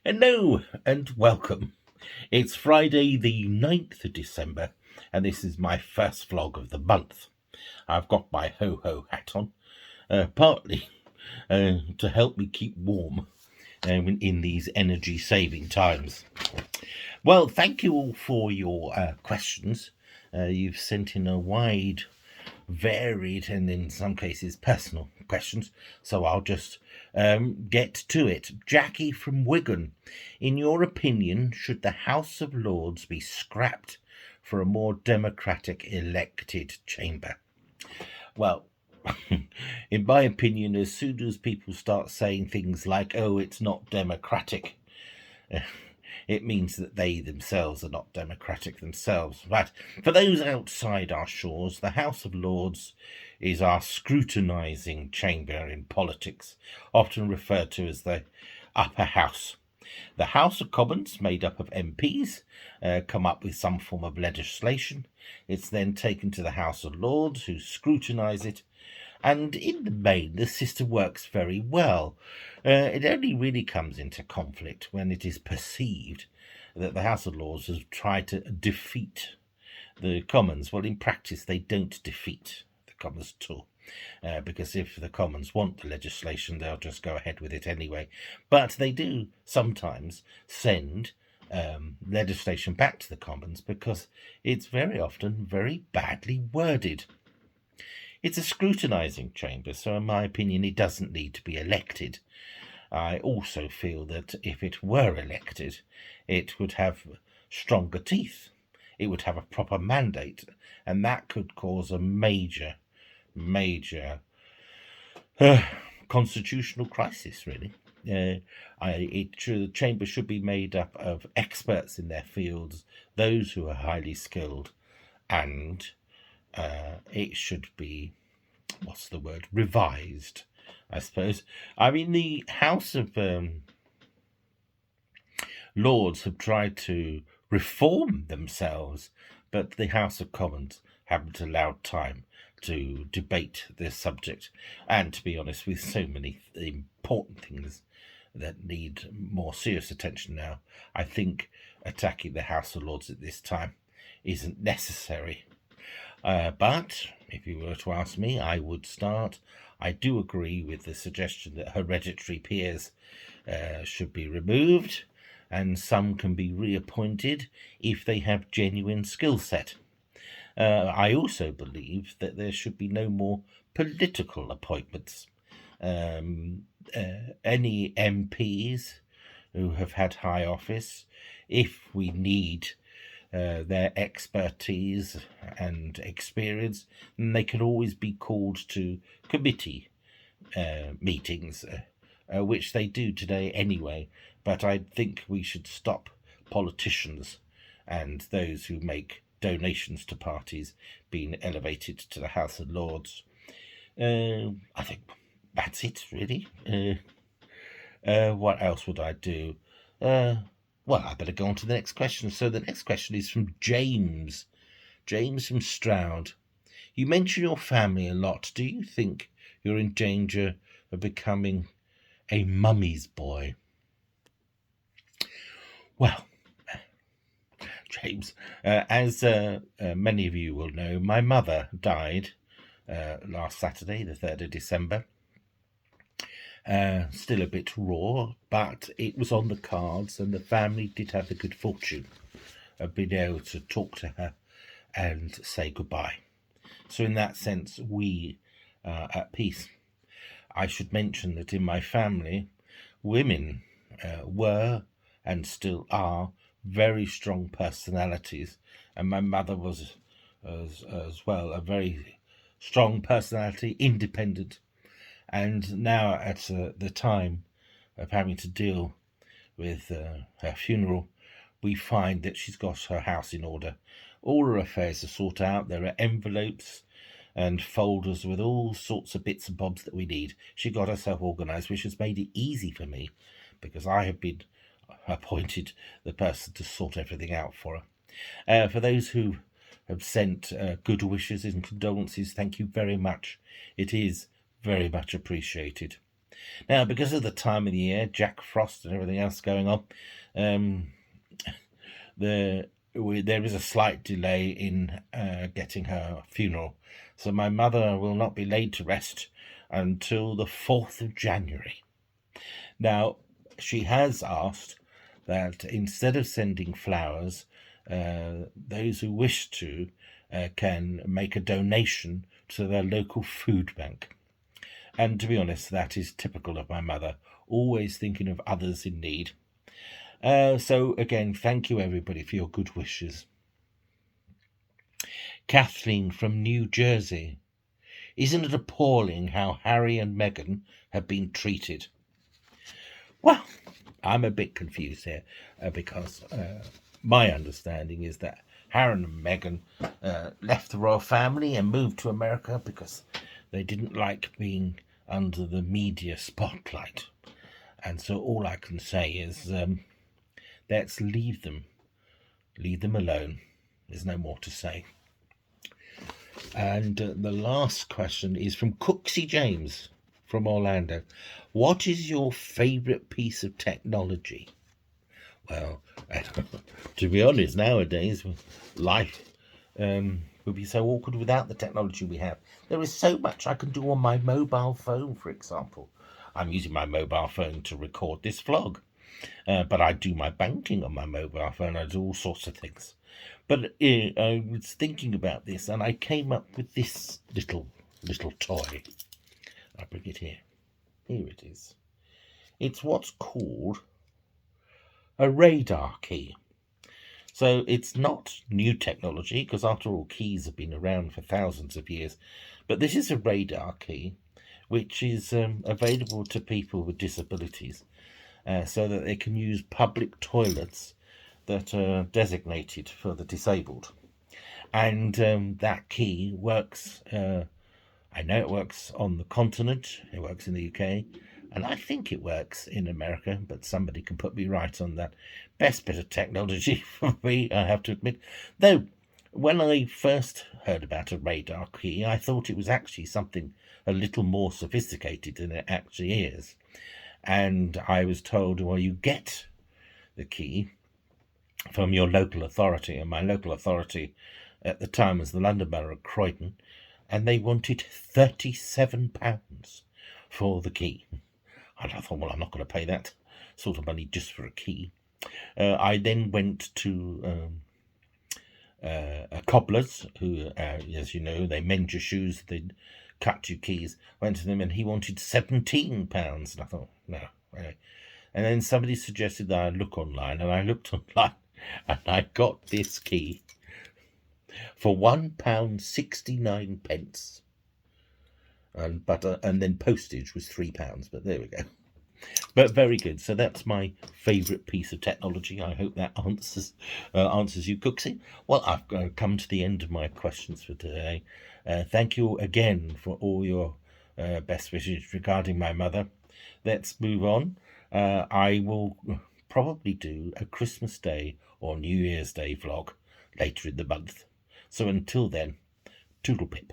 Hello and welcome. It's Friday the 9th of December and this is my first vlog of the month. I've got my ho-ho hat on, partly to help me keep warm in these energy-saving times. Well, thank you all for your questions. You've sent in a wide, varied, and in some cases personal questions, so I'll just get to it. Jackie from Wigan, in your opinion, should the House of Lords be scrapped for a more democratic elected chamber? Well, in my opinion, as soon as people start saying things like, oh, it's not democratic, it means that they themselves are not democratic themselves. But for those outside our shores, the House of Lords is our scrutinising chamber in politics, often referred to as the upper house. The House of Commons, made up of MPs, come up with some form of legislation. It's then taken to the House of Lords, who scrutinise it, and in the main, the system works very well. It only really comes into conflict when it is perceived that the House of Lords has tried to defeat the Commons. Well, in practice, they don't defeat the Commons at all. Because if the Commons want the legislation, they'll just go ahead with it anyway. But they do sometimes send legislation back to the Commons because it's very often very badly worded. It's a scrutinising chamber, so in my opinion, it doesn't need to be elected. I also feel that if it were elected, it would have stronger teeth. It would have a proper mandate, and that could cause a major constitutional crisis, really. The chamber should be made up of experts in their fields, those who are highly skilled, and it should be, revised, I suppose. I mean, the House of Lords have tried to reform themselves, but the House of Commons haven't allowed time to debate this subject. And to be honest, with so many important things that need more serious attention now, I think attacking the House of Lords at this time isn't necessary. But if you were to ask me, I would start. I do agree with the suggestion that hereditary peers should be removed, and some can be reappointed if they have genuine skill set. I also believe that there should be no more political appointments. Any MPs who have had high office, if we need their expertise and experience, then they can always be called to committee meetings, which they do today anyway. But I think we should stop politicians and those who make donations to parties being elevated to the House of Lords. I think that's it, really. What else would I do? Well, I better go on to the next question. So the next question is from James. James from Stroud. You mention your family a lot. Do you think you're in danger of becoming a mummy's boy? Well, James, as many of you will know, my mother died last Saturday, the 3rd of December. Still a bit raw, but it was on the cards, and the family did have the good fortune of being able to talk to her and say goodbye. So in that sense, we are at peace. I should mention that in my family, women were and still are very strong personalities, and my mother was as well a very strong personality, independent. And now at the time of having to deal with her funeral, we find that she's got her house in order. All her affairs are sorted out. There are envelopes and folders with all sorts of bits and bobs that we need. She got herself organised, which has made it easy for me because I have been appointed the person to sort everything out for her. For those who have sent good wishes and condolences, thank you very much. It is very much appreciated. Now, because of the time of the year, Jack Frost and everything else going on, um, there is a slight delay in getting her funeral. So my mother will not be laid to rest until the 4th of January. Now, she has asked that instead of sending flowers, those who wish to can make a donation to their local food bank. And to be honest, that is typical of my mother, always thinking of others in need. So again, thank you everybody for your good wishes. Kathleen from New Jersey. Isn't it appalling how Harry and Meghan have been treated? Well, I'm a bit confused here because my understanding is that Harry and Meghan left the royal family and moved to America because they didn't like being under the media spotlight. And so all I can say is let's leave them alone. There's no more to say. And the last question is from Cooksey James from Orlando. What is your favourite piece of technology? Well, to be honest, nowadays life would be so awkward without the technology we have. There is so much I can do on my mobile phone, for example. I'm using my mobile phone to record this vlog, but I do my banking on my mobile phone. I do all sorts of things. But I was thinking about this, and I came up with this little toy. I'll bring it here. Here it is. It's what's called a radar key. So it's not new technology, because after all, keys have been around for thousands of years. But this is a radar key, which is available to people with disabilities, so that they can use public toilets that are designated for the disabled. And that key works, I know it works on the continent, it works in the UK, and I think it works in America, but somebody can put me right on that. Best bit of technology for me, I have to admit. Though, when I first heard about a radar key, I thought it was actually something a little more sophisticated than it actually is. And I was told, well, you get the key from your local authority, and my local authority at the time was the London Borough of Croydon, and they wanted £37 for the key. And I thought, well, I'm not going to pay that sort of money just for a key. I then went to a cobbler's who, as you know, they mend your shoes, they cut your keys. Went to them and he wanted £17. And I thought, no, really. And then somebody suggested that I look online, and I looked online and I got this key for £1.69. And then postage was £3, but there we go. But very good. So that's my favourite piece of technology. I hope that answers you, Cooksey. Well, I've come to the end of my questions for today. Thank you again for all your best wishes regarding my mother. Let's move on. I will probably do a Christmas Day or New Year's Day vlog later in the month. So until then, toodle pip.